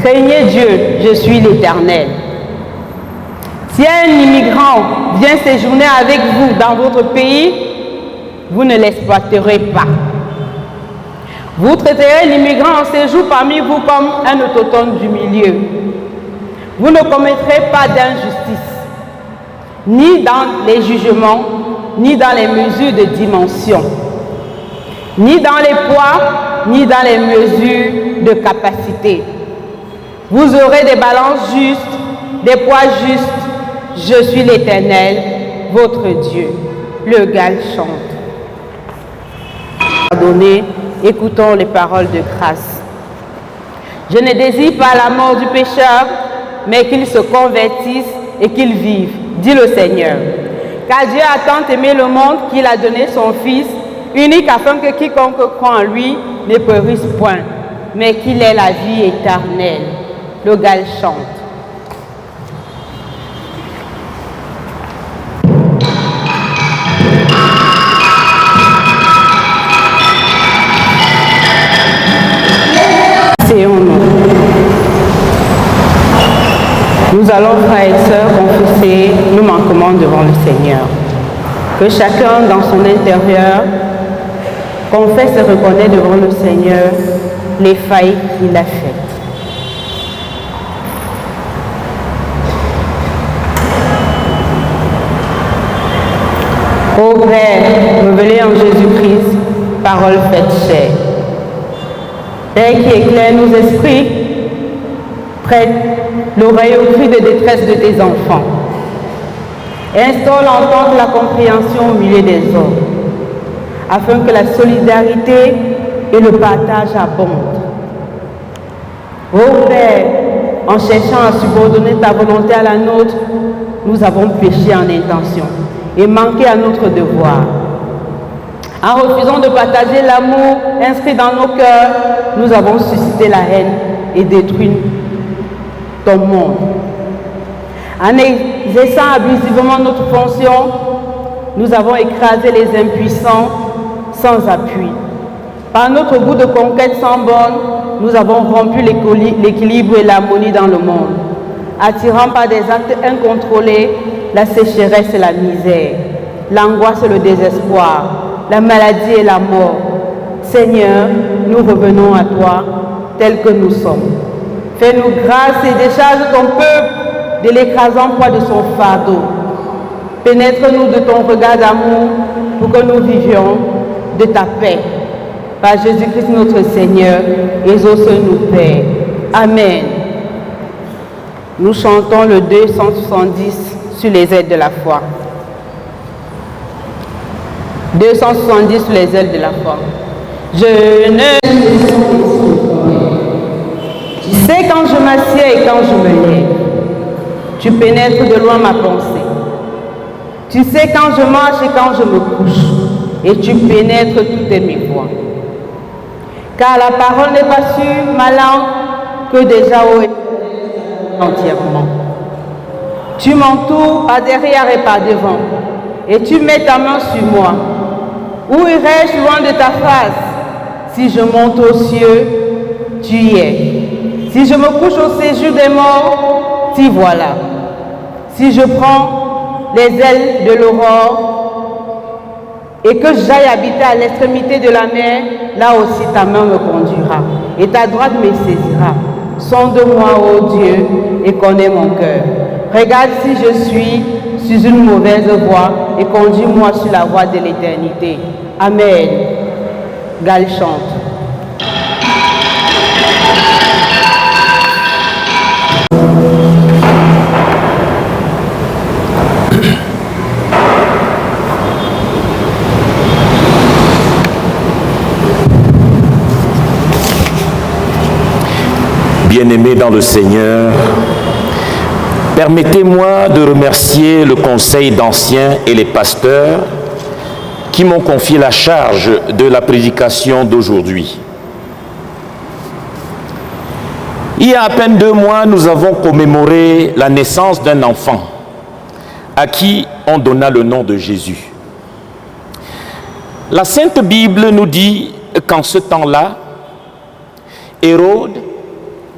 Craignez Dieu, je suis l'Éternel. Si un immigrant vient séjourner avec vous dans votre pays, vous ne l'exploiterez pas. Vous traiterez l'immigrant en séjour parmi vous comme un autochtone du milieu. Vous ne commettrez pas d'injustice, ni dans les jugements, ni dans les mesures de dimension, ni dans les poids, ni dans les mesures de capacité. Vous aurez des balances justes, des poids justes. Je suis l'Éternel, votre Dieu. Le Gal chante. Pardonnez, écoutons les paroles de grâce. Je ne désire pas la mort du pécheur, mais qu'il se convertisse et qu'il vive, dit le Seigneur. Car Dieu a tant aimé le monde qu'il a donné son Fils unique afin que quiconque croit en lui ne périsse point, mais qu'il ait la vie éternelle. Le Gal chante. Nous allons, frères et sœurs, confesser nos manquements devant le Seigneur. Que chacun dans son intérieur confesse et reconnaît devant le Seigneur les failles qu'il a faites. Ô Père, révélé en Jésus-Christ, parole faite chair. Père qui éclaire nos esprits, prête l'oreille au cri de détresse de tes enfants. Instaure l'entente, la compréhension au milieu des hommes, afin que la solidarité et le partage abondent. Ô Père, en cherchant à subordonner ta volonté à la nôtre, nous avons péché en intention et manqué à notre devoir. En refusant de partager l'amour inscrit dans nos cœurs, nous avons suscité la haine et détruit ton monde. En exerçant abusivement notre fonction, nous avons écrasé les impuissants sans appui. Par notre goût de conquête sans borne, nous avons rompu l'équilibre et l'harmonie dans le monde, attirant par des actes incontrôlés la sécheresse et la misère, l'angoisse et le désespoir, la maladie et la mort. Seigneur, nous revenons à toi tels que nous sommes. Fais-nous grâce et décharge ton peuple de l'écrasant poids de son fardeau. Pénètre-nous de ton regard d'amour pour que nous vivions de ta paix. Par Jésus-Christ notre Seigneur, exauce-nous, Père. Amen. Nous chantons le 270 sur les ailes de la foi. 270 sur les ailes de la foi. Je ne... Tu sais quand je m'assieds et quand je me lève. Tu pénètres de loin ma pensée. Tu sais quand je marche et quand je me couche. Et tu pénètres toutes mes voies. Car la parole n'est pas sur ma langue que déjà entièrement. Tu m'entoures par derrière et par devant. Et tu mets ta main sur moi. Où irais-je loin de ta face? Si je monte aux cieux, tu y es. Si je me couche au séjour des morts, t'y voilà. Si je prends les ailes de l'aurore et que j'aille habiter à l'extrémité de la mer, là aussi ta main me conduira et ta droite me saisira. Sonde-moi, ô Dieu, et connais mon cœur. Regarde si je suis sur une mauvaise voie et conduis-moi sur la voie de l'éternité. Amen. Gal chante. Bien-aimés dans le Seigneur, permettez-moi de remercier le conseil d'anciens et les pasteurs qui m'ont confié la charge de la prédication d'aujourd'hui. Il y a à peine 2 mois, nous avons commémoré la naissance d'un enfant à qui on donna le nom de Jésus. La Sainte Bible nous dit qu'en ce temps-là, Hérode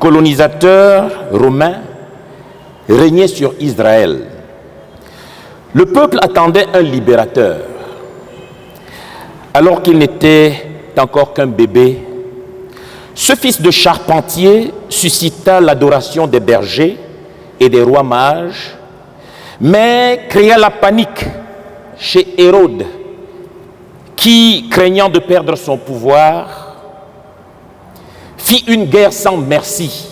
colonisateur romain régnait sur Israël. Le peuple attendait un libérateur. Alors qu'il n'était encore qu'un bébé, ce fils de charpentier suscita l'adoration des bergers et des rois mages, mais créa la panique chez Hérode, qui, craignant de perdre son pouvoir, fit une guerre sans merci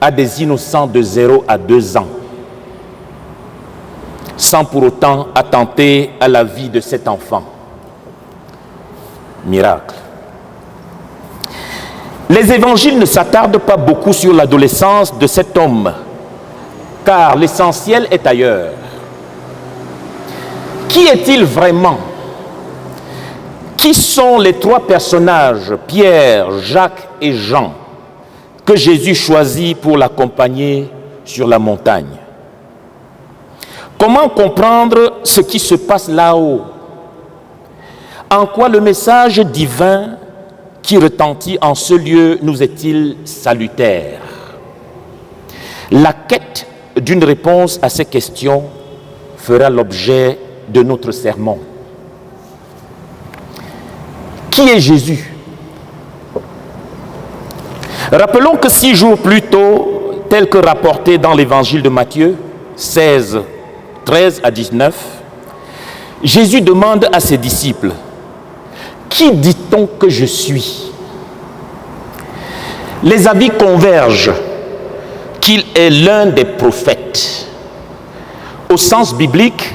à des innocents de 0 à 2 ans, sans pour autant attenter à la vie de cet enfant. Miracle. Les évangiles ne s'attardent pas beaucoup sur l'adolescence de cet homme, car l'essentiel est ailleurs. Qui est-il vraiment? Qui sont les 3 personnages, Pierre, Jacques et Jean, que Jésus choisit pour l'accompagner sur la montagne? Comment comprendre ce qui se passe là-haut? En quoi le message divin qui retentit en ce lieu nous est-il salutaire? La quête d'une réponse à ces questions fera l'objet de notre sermon. Qui est Jésus? Rappelons que 6 jours plus tôt, tel que rapporté dans l'évangile de Matthieu 16, 13 à 19, Jésus demande à ses disciples: qui dit-on que je suis? Les avis convergent qu'il est l'un des prophètes. Au sens biblique,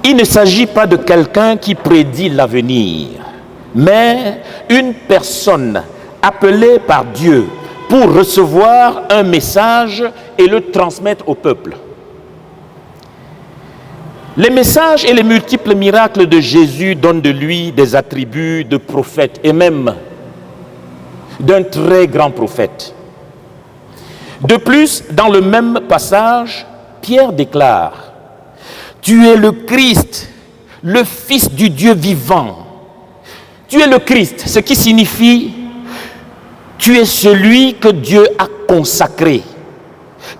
il ne s'agit pas de quelqu'un qui prédit l'avenir, mais une personne appelée par Dieu pour recevoir un message et le transmettre au peuple. Les messages et les multiples miracles de Jésus donnent de lui des attributs de prophète et même d'un très grand prophète. De plus, dans le même passage, Pierre déclare: tu es le Christ, le Fils du Dieu vivant. Tu es le Christ, ce qui signifie tu es celui que Dieu a consacré,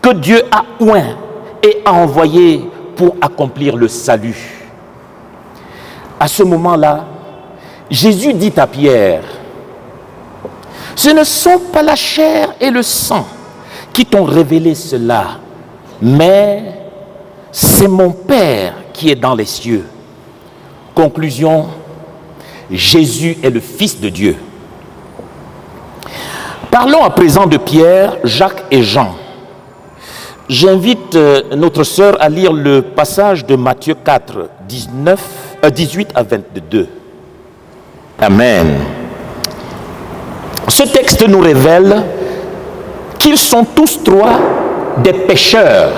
que Dieu a oint et a envoyé pour accomplir le salut. À ce moment-là, Jésus dit à Pierre: ce ne sont pas la chair et le sang qui t'ont révélé cela, mais c'est mon Père qui est dans les cieux. Conclusion: Jésus est le Fils de Dieu. Parlons à présent de Pierre, Jacques et Jean. J'invite notre sœur à lire le passage de Matthieu 4, 18 à 22. Amen. Ce texte nous révèle qu'ils sont tous 3 des pécheurs.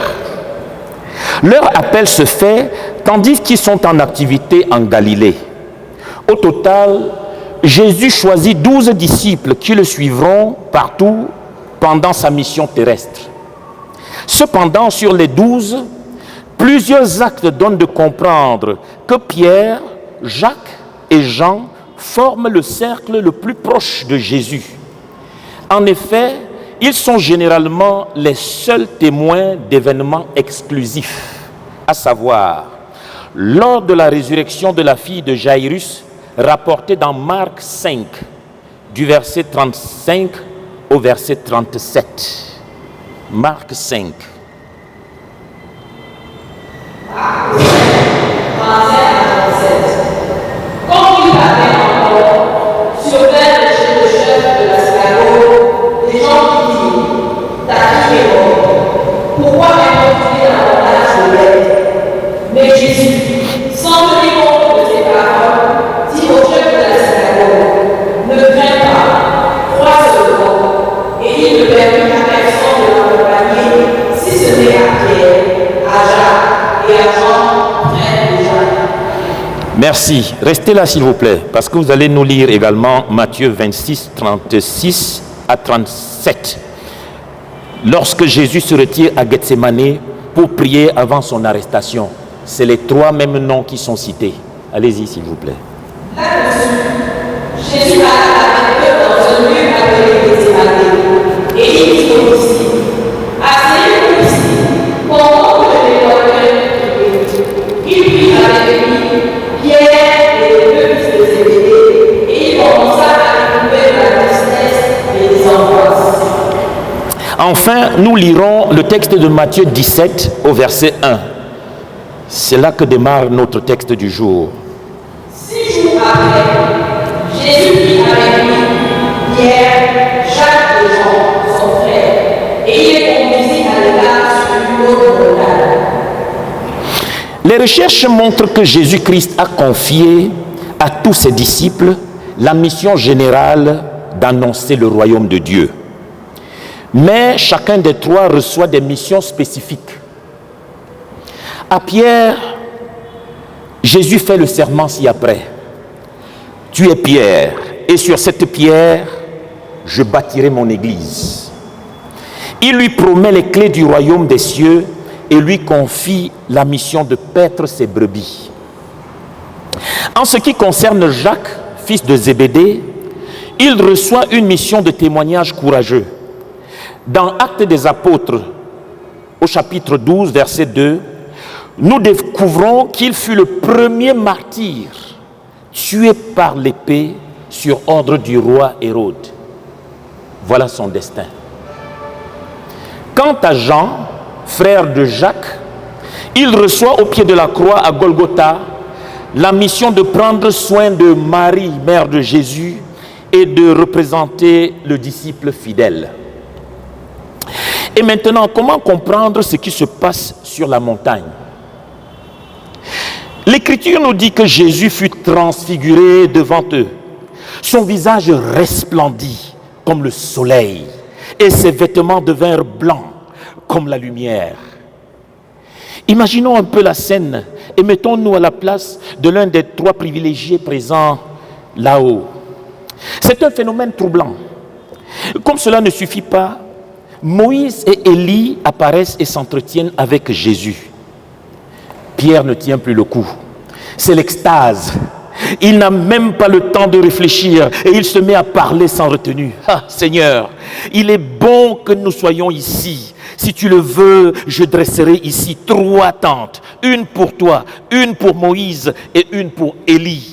Leur appel se fait tandis qu'ils sont en activité en Galilée. Au total, Jésus choisit 12 disciples qui le suivront partout pendant sa mission terrestre. Cependant, sur les 12, plusieurs actes donnent de comprendre que Pierre, Jacques et Jean forment le cercle le plus proche de Jésus. En effet, ils sont généralement les seuls témoins d'événements exclusifs, à savoir, lors de la résurrection de la fille de Jairus, rapportée dans Marc 5, du verset 35 au verset 37. Marc 5. Quand il parlait encore, survinrent chez le chef de la synagogue des gens qui dirent: ta fille est morte, pourquoi m'importuner davantage de l'aide? Mais Jésus, sans tenir compte de ses paroles, dit au chef de la synagogue: ne crains pas, crois seulement. Et il ne permit à personne de l'accompagner, si ce n'est à Pierre, à Jacques et à Jean, frère de Jacques. Merci. Restez là s'il vous plaît, parce que vous allez nous lire également Matthieu 26, 36 à 37. Lorsque Jésus se retire à Gethsémani pour prier avant son arrestation, c'est les 3 mêmes noms qui sont cités. Allez-y s'il vous plaît. Là-dessus, Jésus alla avec eux dans un lieu appelé Gethsémani, et dit aux disciples, asseyez-vous ici, pendant que je m'éloigne prier. Il prit avec lui Pierre et les deux fils de Zébédée, et il commença à éprouver la tristesse et les angoisses. Enfin, nous lirons le texte de Matthieu 17 au verset 1. C'est là que démarre notre texte du jour. 6 jours après, Jésus prit avec lui Pierre, Jacques et Jean, son frère, et il les conduisit à l'écart sur une autre montagne. Les recherches montrent que Jésus-Christ a confié à tous ses disciples la mission générale d'annoncer le royaume de Dieu. Mais chacun des trois reçoit des missions spécifiques. À Pierre, Jésus fait le serment ci-après. Tu es Pierre, et sur cette pierre, je bâtirai mon église. Il lui promet les clés du royaume des cieux et lui confie la mission de paître ses brebis. En ce qui concerne Jacques, fils de Zébédée, il reçoit une mission de témoignage courageux. Dans Actes des Apôtres, au chapitre 12, verset 2, nous découvrons qu'il fut le premier martyr tué par l'épée sur ordre du roi Hérode. Voilà son destin. Quant à Jean, frère de Jacques, il reçoit au pied de la croix à Golgotha la mission de prendre soin de Marie, mère de Jésus, et de représenter le disciple fidèle. Et maintenant, comment comprendre ce qui se passe sur la montagne? L'Écriture nous dit que Jésus fut transfiguré devant eux. Son visage resplendit comme le soleil et ses vêtements devinrent blancs comme la lumière. Imaginons un peu la scène et mettons-nous à la place de l'un des trois privilégiés présents là-haut. C'est un phénomène troublant. Comme cela ne suffit pas, Moïse et Élie apparaissent et s'entretiennent avec Jésus. Pierre ne tient plus le coup. C'est l'extase. Il n'a même pas le temps de réfléchir et il se met à parler sans retenue. Ah, Seigneur, il est bon que nous soyons ici. Si tu le veux, je dresserai ici 3 tentes. Une pour toi, une pour Moïse et une pour Élie.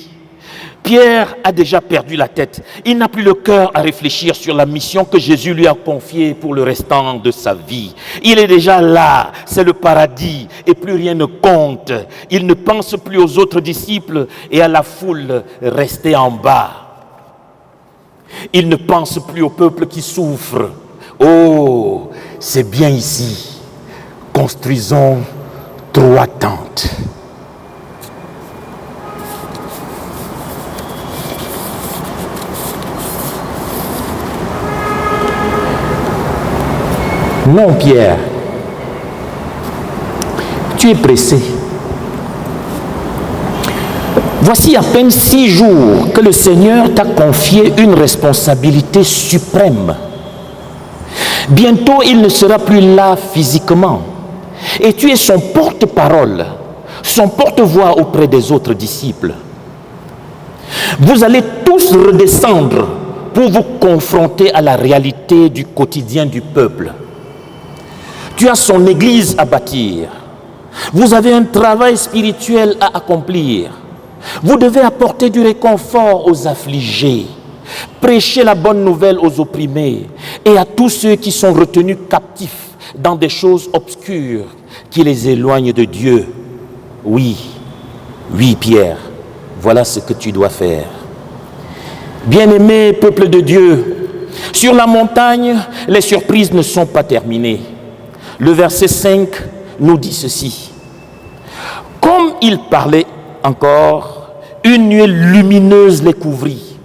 Pierre a déjà perdu la tête. Il n'a plus le cœur à réfléchir sur la mission que Jésus lui a confiée pour le restant de sa vie. Il est déjà là, c'est le paradis et plus rien ne compte. Il ne pense plus aux autres disciples et à la foule restée en bas. Il ne pense plus au peuple qui souffre. Oh, c'est bien ici. Construisons 3 tentes. Non, Pierre, tu es pressé. Voici à peine 6 jours que le Seigneur t'a confié une responsabilité suprême. Bientôt, il ne sera plus là physiquement. Et tu es son porte-parole, son porte-voix auprès des autres disciples. Vous allez tous redescendre pour vous confronter à la réalité du quotidien du peuple. Tu as son église à bâtir. Vous avez un travail spirituel à accomplir. Vous devez apporter du réconfort aux affligés, prêcher la bonne nouvelle aux opprimés et à tous ceux qui sont retenus captifs dans des choses obscures qui les éloignent de Dieu. Oui, oui Pierre, voilà ce que tu dois faire. Bien-aimé peuple de Dieu, sur la montagne, les surprises ne sont pas terminées. Le verset 5 nous dit ceci. Comme il parlait encore, une nuée lumineuse les couvrit.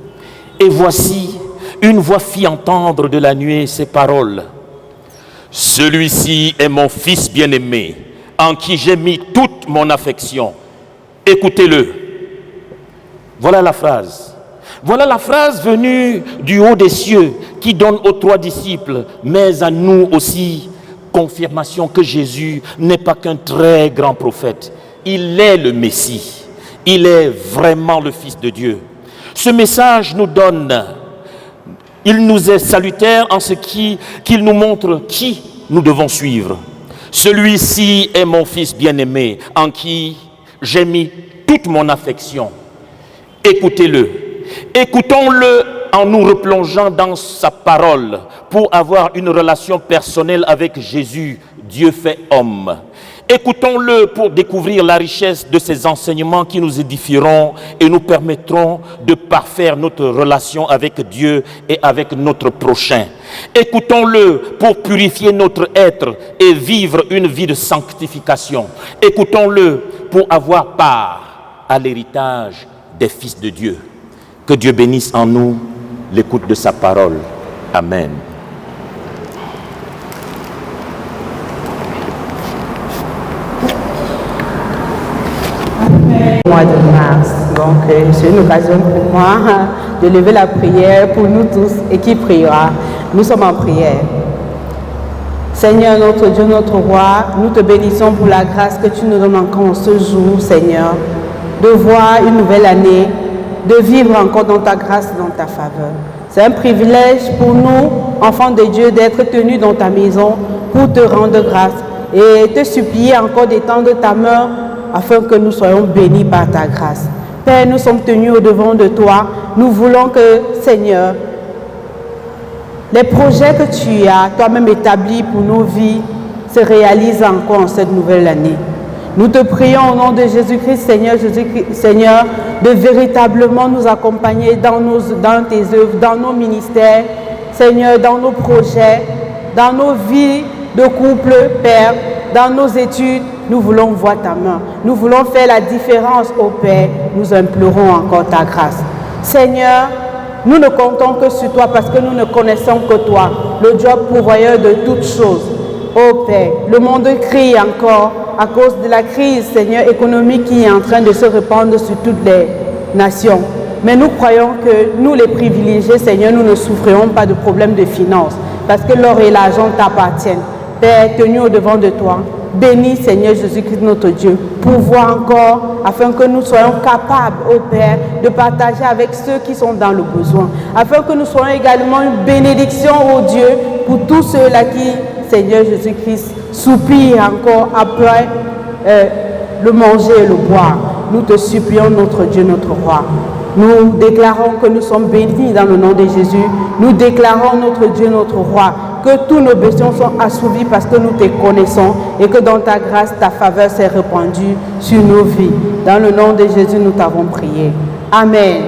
Et voici, une voix fit entendre de la nuée ces paroles. Celui-ci est mon fils bien-aimé, en qui j'ai mis toute mon affection. Écoutez-le. Voilà la phrase. Voilà la phrase venue du haut des cieux qui donne aux 3 disciples, mais à nous aussi, confirmation que Jésus n'est pas qu'un très grand prophète. Il est le Messie. Il est vraiment le Fils de Dieu. Ce message nous donne il nous est salutaire en ce qu'il nous montre qui nous devons suivre. Celui-ci est mon fils bien-aimé, en qui j'ai mis toute mon affection. Écoutez-le. Écoutons-le en nous replongeant dans sa parole pour avoir une relation personnelle avec Jésus, Dieu fait homme. Écoutons-le pour découvrir la richesse de ses enseignements qui nous édifieront et nous permettront de parfaire notre relation avec Dieu et avec notre prochain. Écoutons-le pour purifier notre être et vivre une vie de sanctification. Écoutons-le pour avoir part à l'héritage des fils de Dieu. Que Dieu bénisse en nous l'écoute de sa parole. Amen. Mois de mars. Donc, c'est une occasion pour moi de lever la prière pour nous tous et qui priera. Nous sommes en prière. Seigneur, notre Dieu, notre Roi, nous te bénissons pour la grâce que tu nous donnes encore en ce jour, Seigneur, de voir une nouvelle année, de vivre encore dans ta grâce et dans ta faveur. C'est un privilège pour nous, enfants de Dieu, d'être tenus dans ta maison pour te rendre grâce et te supplier encore d'étendre ta main afin que nous soyons bénis par ta grâce. Père, nous sommes tenus au-devant de toi. Nous voulons que, Seigneur, les projets que tu as toi-même établis pour nos vies se réalisent encore en cette nouvelle année. Nous te prions au nom de Jésus-Christ, Seigneur, de véritablement nous accompagner dans tes œuvres, dans nos ministères, Seigneur, dans nos projets, dans nos vies de couple, Père, dans nos études. Nous voulons voir ta main. Nous voulons faire la différence, ô Père. Nous implorons encore ta grâce. Seigneur, nous ne comptons que sur toi parce que nous ne connaissons que toi, le Dieu pourvoyeur de toutes choses. Ô Père, le monde crie encore à cause de la crise, Seigneur, économique qui est en train de se répandre sur toutes les nations. Mais nous croyons que nous, les privilégiés, Seigneur, nous ne souffrirons pas de problèmes de finances parce que l'or et l'argent t'appartiennent. Père, tenu au-devant de toi, bénis, Seigneur Jésus-Christ, notre Dieu, pour voir encore, afin que nous soyons capables, ô Père, de partager avec ceux qui sont dans le besoin, afin que nous soyons également une bénédiction, ô Dieu, pour tous ceux-là qui, Seigneur Jésus-Christ, soupirent encore après le manger et le boire. Nous te supplions, notre Dieu, notre Roi. Nous déclarons que nous sommes bénis dans le nom de Jésus. Nous déclarons, notre Dieu, notre Roi, que tous nos besoins sont assouvis parce que nous te connaissons et que dans ta grâce, ta faveur s'est répandue sur nos vies. Dans le nom de Jésus, nous t'avons prié. Amen.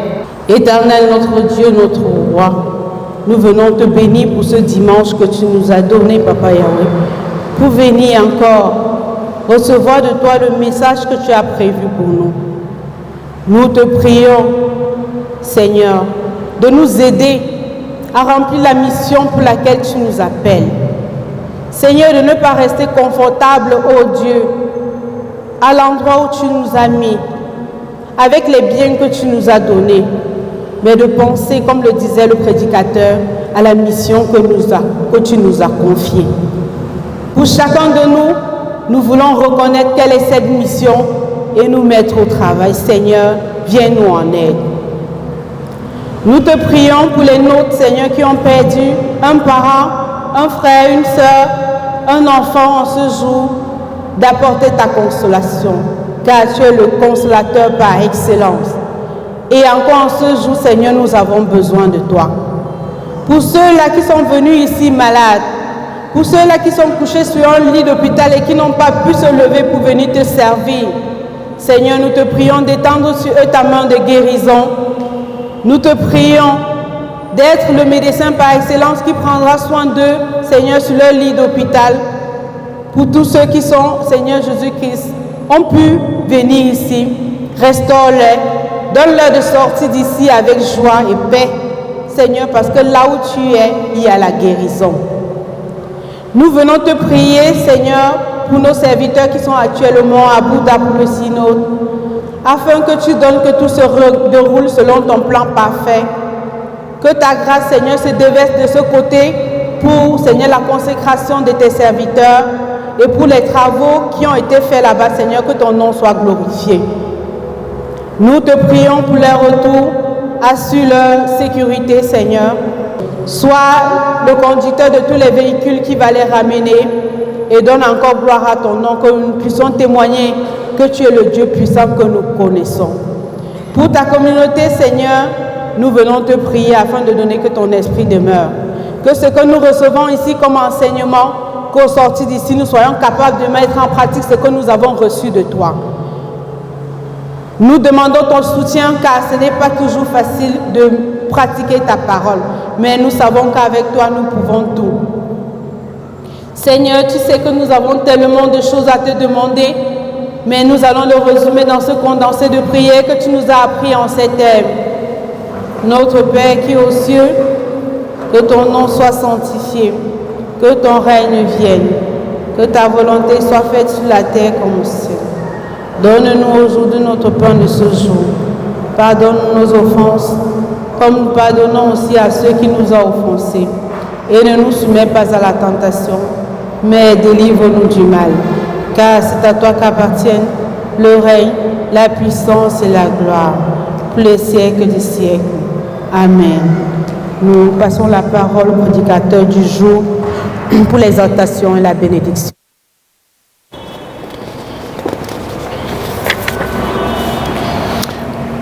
Éternel, notre Dieu, notre Roi, nous venons te bénir pour ce dimanche que tu nous as donné, Papa Yahweh, pour venir encore recevoir de toi le message que tu as prévu pour nous. Nous te prions, Seigneur, de nous aider à remplir la mission pour laquelle tu nous appelles. Seigneur, de ne pas rester confortable, ô Dieu, à l'endroit où tu nous as mis, avec les biens que tu nous as donnés, mais de penser, comme le disait le prédicateur, à la mission que tu nous as confiée. Pour chacun de nous, nous voulons reconnaître quelle est cette mission et nous mettre au travail. Seigneur, viens nous en aide. Nous te prions pour les nôtres, Seigneur, qui ont perdu un parent, un frère, une sœur, un enfant en ce jour, d'apporter ta consolation, car tu es le consolateur par excellence. Et encore en ce jour, Seigneur, nous avons besoin de toi. Pour ceux-là qui sont venus ici malades, pour ceux-là qui sont couchés sur un lit d'hôpital et qui n'ont pas pu se lever pour venir te servir, Seigneur, nous te prions d'étendre sur eux ta main de guérison. Nous te prions d'être le médecin par excellence qui prendra soin d'eux, Seigneur, sur leur lit d'hôpital. Pour tous ceux qui sont, Seigneur Jésus-Christ, ont pu venir ici, restaure-les, donne-leur de sortir d'ici avec joie et paix, Seigneur, parce que là où tu es, il y a la guérison. Nous venons te prier, Seigneur, pour nos serviteurs qui sont actuellement à Bouddha pour le synode, afin que tu donnes que tout se déroule selon ton plan parfait. Que ta grâce, Seigneur, se déverse de ce côté pour, Seigneur, la consécration de tes serviteurs et pour les travaux qui ont été faits là-bas, Seigneur, que ton nom soit glorifié. Nous te prions pour leur retour, assure leur sécurité, Seigneur. Sois le conducteur de tous les véhicules qui va les ramener et donne encore gloire à ton nom, que nous puissions témoigner que tu es le Dieu puissant que nous connaissons. Pour ta communauté, Seigneur, nous venons te prier afin de donner que ton esprit demeure. Que ce que nous recevons ici comme enseignement, qu'au sortir d'ici, nous soyons capables de mettre en pratique ce que nous avons reçu de toi. Nous demandons ton soutien car ce n'est pas toujours facile de pratiquer ta parole. Mais nous savons qu'avec toi, nous pouvons tout. Seigneur, tu sais que nous avons tellement de choses à te demander, mais nous allons le résumer dans ce condensé de prière que tu nous as appris en ces thèmes. Notre Père qui est aux cieux, que ton nom soit sanctifié, que ton règne vienne, que ta volonté soit faite sur la terre comme au ciel. Donne-nous aujourd'hui notre pain de ce jour. Pardonne-nous nos offenses, comme nous pardonnons aussi à ceux qui nous ont offensés. Et ne nous soumets pas à la tentation, mais délivre-nous du mal. Car c'est à toi qu'appartiennent le règne, la puissance et la gloire, pour les siècles des siècles. Amen. Nous passons la parole au prédicateur du jour pour l'exhortation et la bénédiction.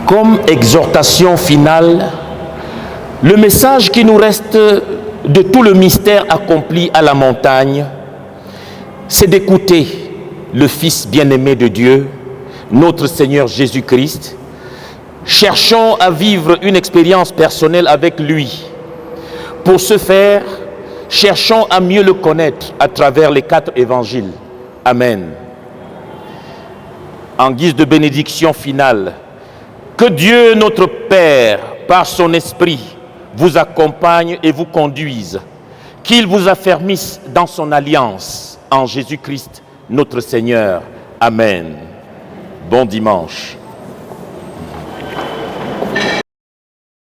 Comme exhortation finale, le message qui nous reste de tout le mystère accompli à la montagne, c'est d'écouter le Fils bien-aimé de Dieu, notre Seigneur Jésus-Christ. Cherchons à vivre une expérience personnelle avec lui. Pour ce faire, cherchons à mieux le connaître à travers les 4 évangiles. Amen. En guise de bénédiction finale, que Dieu notre Père, par son Esprit, vous accompagne et vous conduise. Qu'il vous affermisse dans son alliance en Jésus-Christ, notre Seigneur. Amen. Bon dimanche.